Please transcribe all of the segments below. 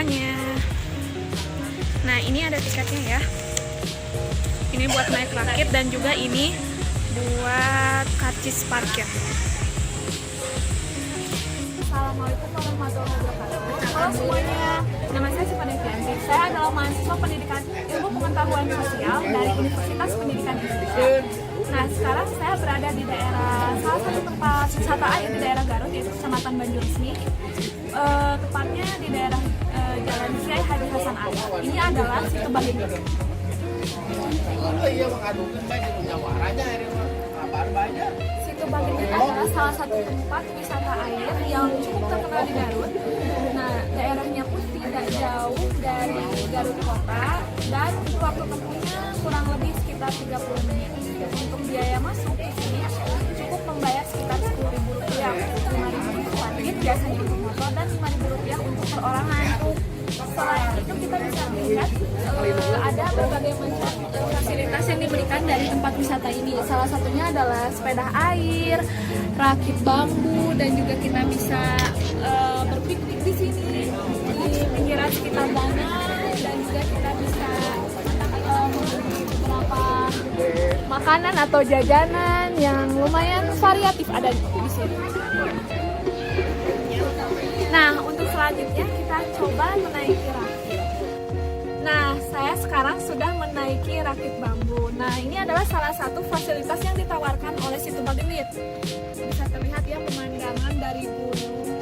semuanya. Nah, ini ada tiketnya ya. Ini buat naik rakit dan juga ini buat karcis parkir. Assalamualaikum warahmatullahi wabarakatuh. Halo semuanya, nama saya Sifani Fianti. Saya adalah mahasiswa pendidikan ilmu pengetahuan sosial dari Universitas Pendidikan Indonesia. Nah, sekarang saya berada di daerah salah satu tempat wisata air di daerah Garut, yaitu Kecamatan Banjursni. Tepatnya di daerah Jalan Kiai Haji Hasan Ali. Ini adalah situ Bagendit. Situ Bagendit adalah salah satu tempat wisata air yang cukup terkenal di Garut. Nah, daerahnya pun tidak jauh dari Garut kota dan waktu tempuhnya kurang lebih sekitar 30 menit. Untuk biaya masuk di sini cukup membayar sekitar Rp10.000, Rp5.000 untuk parkir biasanya untuk motor dan Rp5.000 untuk perorangan. Selain itu kita bisa melihat ada berbagai macam fasilitas yang diberikan dari tempat wisata ini. Salah satunya adalah sepeda air, rakit bambu, dan juga kita bisa berpiknik di sini di pinggiran sekitar danau, dan juga kita bisa membeli beberapa makanan atau jajanan yang lumayan variatif ada di sini. Nah, untuk selanjutnya kita coba menaiki rakit. Nah, saya sekarang sudah menaiki rakit bambu. Nah, ini adalah salah satu fasilitas yang ditawarkan oleh situ Bagendit. Bisa terlihat ya pemandangan dari gunung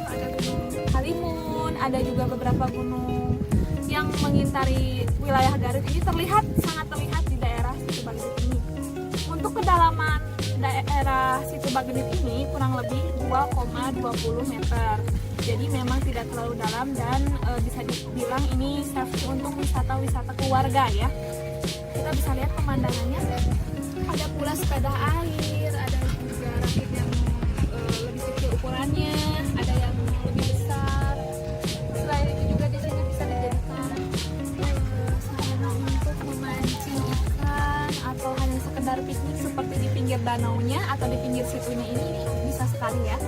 ada gunung Halimun, ada juga beberapa gunung yang mengitari wilayah Garut. Ini sangat terlihat di daerah situ Bagendit ini. Untuk kedalaman daerah situ Bagendit ini kurang lebih 2,20 meter. Jadi memang tidak terlalu dalam dan bisa dibilang ini safety untuk wisata-wisata keluarga ya. Kita bisa lihat pemandangannya. Ada pula sepeda air, ada juga rakit yang lebih kecil ukurannya, ada yang lebih besar. Selain itu juga di sini bisa dijadikan sarana untuk memancing ikan atau hanya sekedar piknik seperti di pinggir danaunya atau di pinggir situnya ini bisa sekali ya.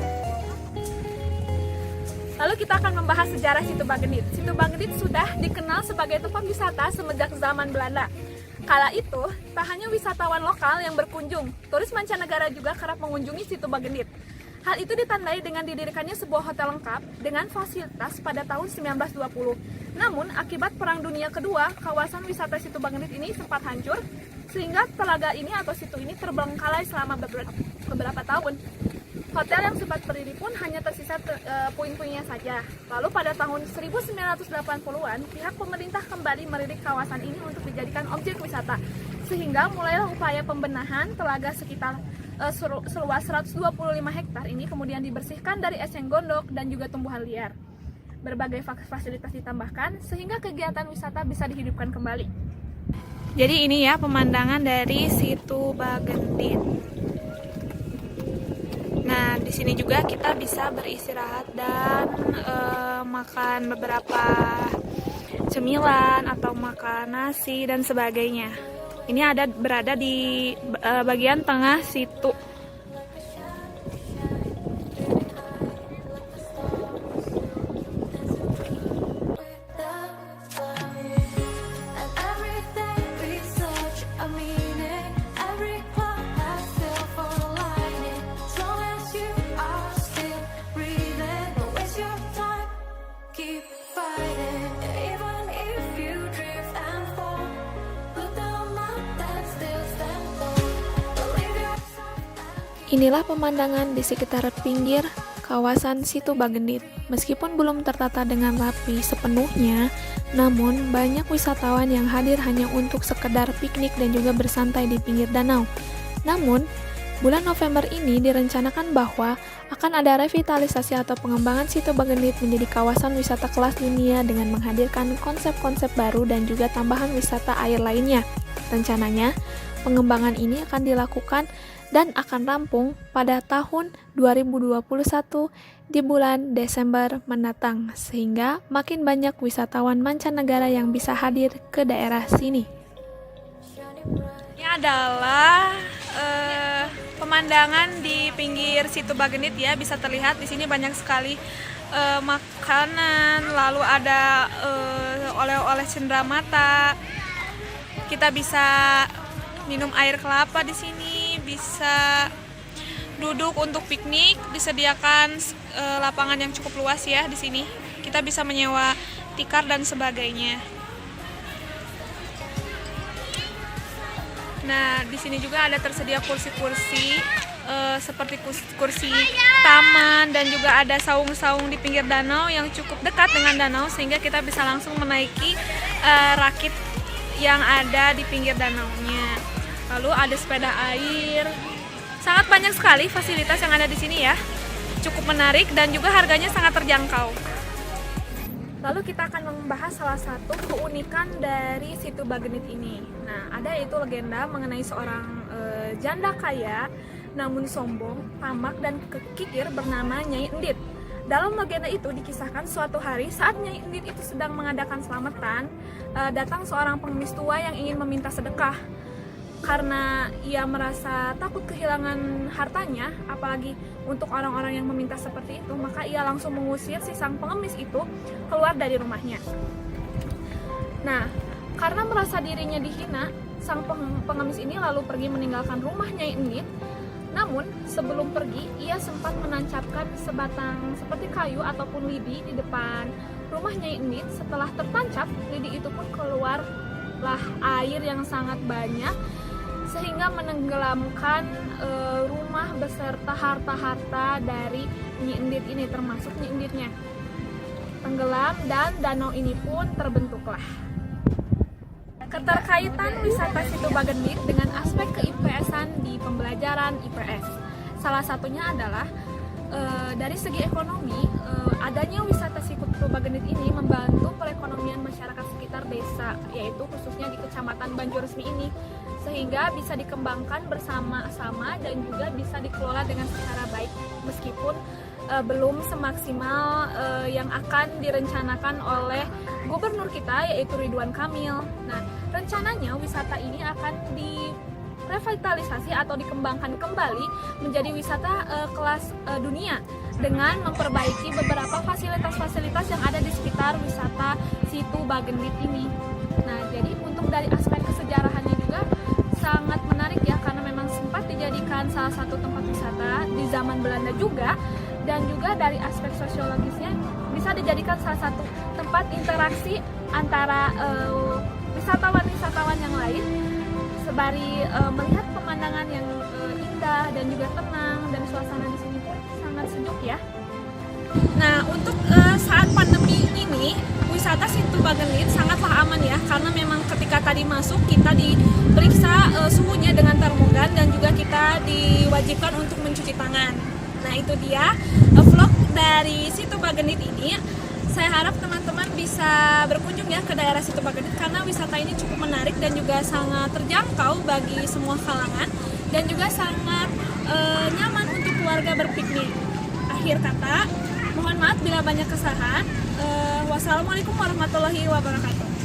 Lalu kita akan membahas sejarah situ Bagendit. Situ Bagendit sudah dikenal sebagai tempat wisata semenjak zaman Belanda. Kala itu, tak hanya wisatawan lokal yang berkunjung, turis mancanegara juga kerap mengunjungi situ Bagendit. Hal itu ditandai dengan didirikannya sebuah hotel lengkap dengan fasilitas pada tahun 1920. Namun, akibat Perang Dunia Kedua, kawasan wisata situ Bagendit ini sempat hancur, sehingga telaga ini atau situ ini terbengkalai selama beberapa tahun. Hotel yang sempat berdiri pun hanya tersisa puing-puingnya saja. Lalu pada tahun 1980-an, pihak pemerintah kembali melirik kawasan ini untuk dijadikan objek wisata. Sehingga mulailah upaya pembenahan telaga sekitar seluas 125 hektar ini kemudian dibersihkan dari eceng gondok dan juga tumbuhan liar. Berbagai fasilitas ditambahkan sehingga kegiatan wisata bisa dihidupkan kembali. Jadi ini ya pemandangan dari situ Bagendit. Nah, di sini juga kita bisa beristirahat dan makan beberapa cemilan atau makan nasi dan sebagainya. Ini berada di bagian tengah situ. Inilah pemandangan di sekitar pinggir kawasan situ Bagendit. Meskipun belum tertata dengan rapi sepenuhnya, namun banyak wisatawan yang hadir hanya untuk sekedar piknik dan juga bersantai di pinggir danau. Namun, bulan November ini direncanakan bahwa akan ada revitalisasi atau pengembangan situ Bagendit menjadi kawasan wisata kelas dunia dengan menghadirkan konsep-konsep baru dan juga tambahan wisata air lainnya. Rencananya, pengembangan ini akan dilakukan dan akan rampung pada tahun 2021 di bulan Desember mendatang, sehingga makin banyak wisatawan mancanegara yang bisa hadir ke daerah sini. Ini adalah pemandangan di pinggir situ Bagendit ya, bisa terlihat di sini banyak sekali makanan, lalu ada oleh-oleh cenderamata. Kita bisa minum air kelapa di sini, bisa duduk untuk piknik, disediakan lapangan yang cukup luas ya di sini. Kita bisa menyewa tikar dan sebagainya. Nah, di sini juga ada tersedia kursi-kursi seperti kursi taman, dan juga ada saung-saung di pinggir danau yang cukup dekat dengan danau sehingga kita bisa langsung menaiki rakit yang ada di pinggir danaunya. Lalu ada sepeda air. Sangat banyak sekali fasilitas yang ada di sini ya. Cukup menarik dan juga harganya sangat terjangkau. Lalu kita akan membahas salah satu keunikan dari situ Bagenit ini. Nah, ada yaitu legenda mengenai seorang janda kaya namun sombong, tamak, dan kikir bernama Nyai Endit. Dalam legenda itu dikisahkan suatu hari saat Nyai Endit itu sedang mengadakan selamatan, datang seorang pengemis tua yang ingin meminta sedekah. Karena ia merasa takut kehilangan hartanya, apalagi untuk orang-orang yang meminta seperti itu, maka ia langsung mengusir si sang pengemis itu keluar dari rumahnya. Nah, karena merasa dirinya dihina, sang pengemis ini lalu pergi meninggalkan rumah Nyai Endit. Namun, sebelum pergi, ia sempat menancapkan sebatang seperti kayu ataupun lidi di depan rumah Nyai Endit. Setelah tertancap, lidi itu pun keluarlah air yang sangat banyak, sehingga menenggelamkan rumah beserta harta-harta dari Nyi Endit ini, termasuk Nyi Enditnya. Tenggelam dan danau ini pun terbentuklah. Keterkaitan wisata situ Bagenit dengan aspek ke-IPS-an di pembelajaran IPS. Salah satunya adalah dari segi ekonomi, adanya wisata situ Bagenit ini membantu perekonomian masyarakat sekitar desa, yaitu khususnya di Kecamatan Banjuresmi ini, sehingga bisa dikembangkan bersama-sama dan juga bisa dikelola dengan secara baik, meskipun belum semaksimal yang akan direncanakan oleh gubernur kita, yaitu Ridwan Kamil. Nah, rencananya wisata ini akan direvitalisasi atau dikembangkan kembali menjadi wisata kelas dunia dengan memperbaiki beberapa fasilitas-fasilitas yang ada di sekitar wisata situ Bagenit ini. Nah, jadi untuk dari aspek kesejarahannya juga sangat menarik ya, karena memang sempat dijadikan salah satu tempat wisata di zaman Belanda juga, dan juga dari aspek sosiologisnya bisa dijadikan salah satu tempat interaksi antara wisatawan-wisatawan yang lain, sembari melihat pemandangan yang indah dan juga tenang, dan suasana di sini pun sangat sejuk ya. Nah, untuk saat pandemi ini, wisata situ Bagenit sangatlah aman ya, karena memang ketika tadi masuk kita diperiksa suhunya dengan termogan, dan juga kita diwajibkan untuk mencuci tangan. Nah, itu dia vlog dari situ Bagenit ini. Saya harap teman-teman bisa berkunjung ya ke daerah situ Bagenit, karena wisata ini cukup menarik dan juga sangat terjangkau bagi semua kalangan, dan juga sangat nyaman untuk keluarga berpiknik. Akhir kata, mohon maaf bila banyak kesalahan. Wassalamualaikum warahmatullahi wabarakatuh.